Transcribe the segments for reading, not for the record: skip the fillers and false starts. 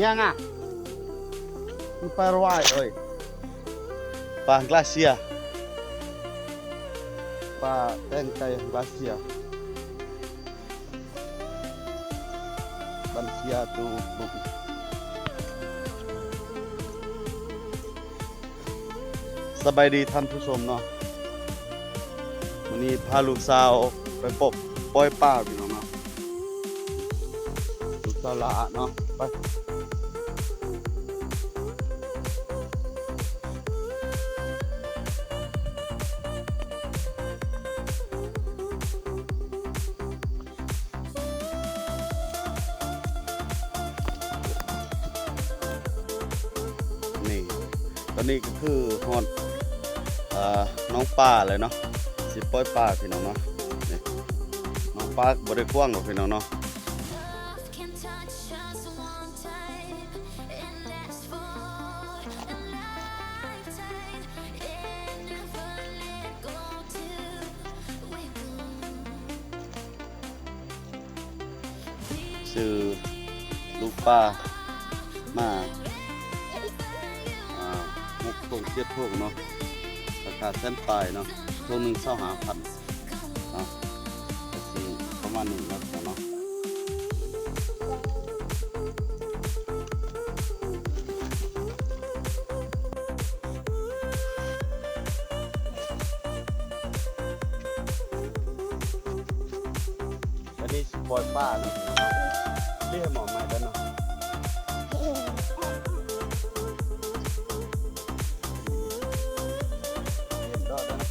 ยังอ่ะมันปลาว่ายเอ้ยปลากลาเซียปลาแตงไก่กลาเซียบันเซียตูบุกสบายดีท่านผู้ชมเนาะวันนี้พาลูกสาวไปปล่อยปลาพี่น้องเนาะลูกสาวละเนาะไปนี่ตอนนี้ก็คือฮอดน้องปลาเลยเนาะสิปล่อยปลาพี่น้องเนาะนี่น้องปลาบ่ได้กว้างหรอกพี่น้องเนาะชื่อลูกปลามามุกทง7พวกเนาะราคาเส้นปลายเนาะตัวหนึ่ง25,000เนาะก็สิประมาณนี้เนาะเนาะอันนี้สิปล่อยปลาเนาะเรียกหมอใหม่แล้วเนาะเห็นดอกแล้วนะ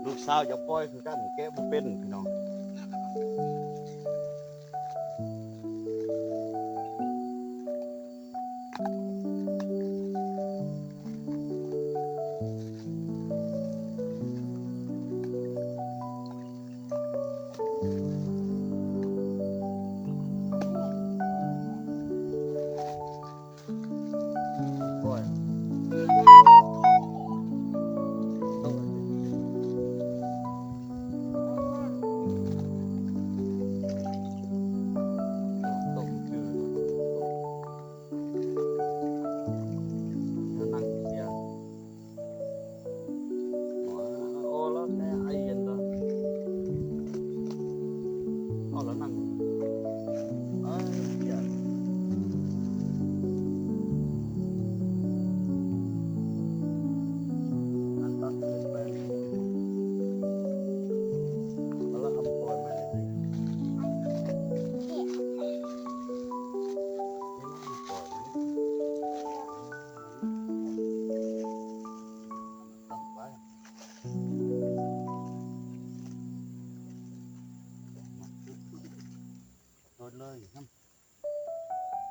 ลูกสาวจะปล่อยคือกันแกะบ่เป็นพี่น้องปล่อย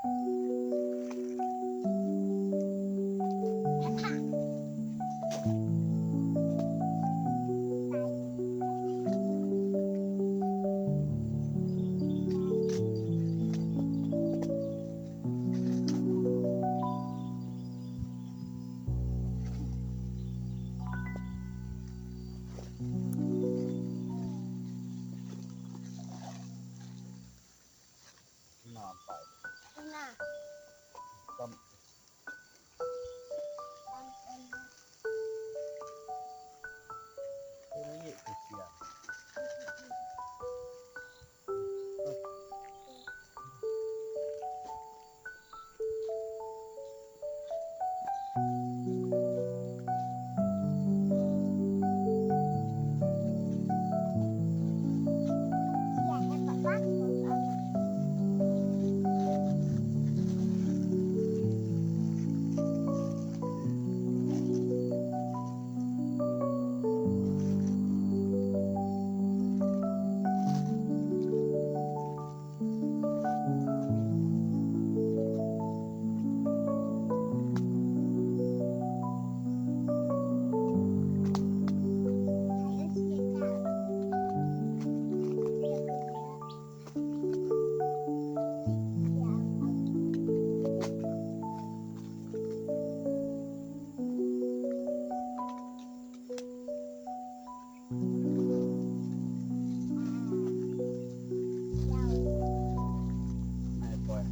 น้ำไป น่ะ ต้ม นี่เสียง อยากให้ป๊าป๊าของเรา ไม่ปล่อย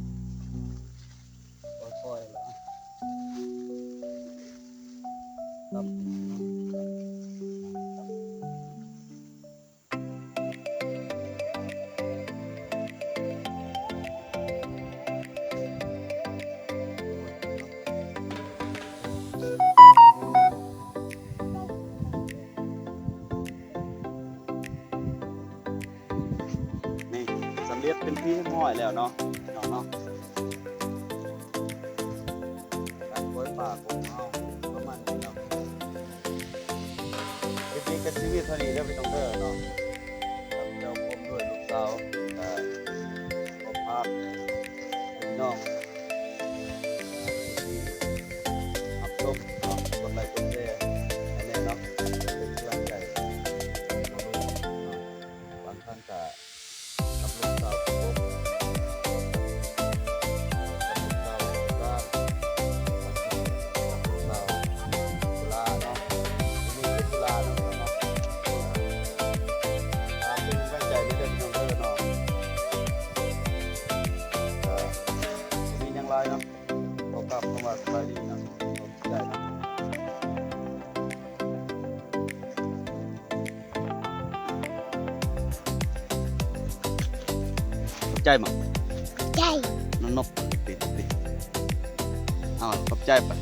ปล่อยแล้วต้มนี่สำเร็จเป็นที่ห้อยแล้วเนาะเนาะการปล่อยปลาของเราประมาณนี้เนาะคลิปนี้ก็ชีวิตเท่านี้เด้อพี่น้องเด้อเนาะครับเดี๋ยวผมด้วยลูกสาวขอภาพพี่น้องที่รับชมเนาะกดไลค์กดแชร์ให้แน่เนาะเป็นกำลังใจเราด้วยเนาะบางท่านก็กับลูกสาวของผมกับลูกสาวบ้านกับลูกสาวตุลาเนาะที่นี่เป็นตุลาเนาะเนาะเป็นกำลังใจไม่ได้พี่น้องเด้อเนาะมีอย่างไรเนาะขอกลับเข้ามาสบายดีนะขอบใจนะขอบใจมั้ง ใจ นกปิดขอบใจปะ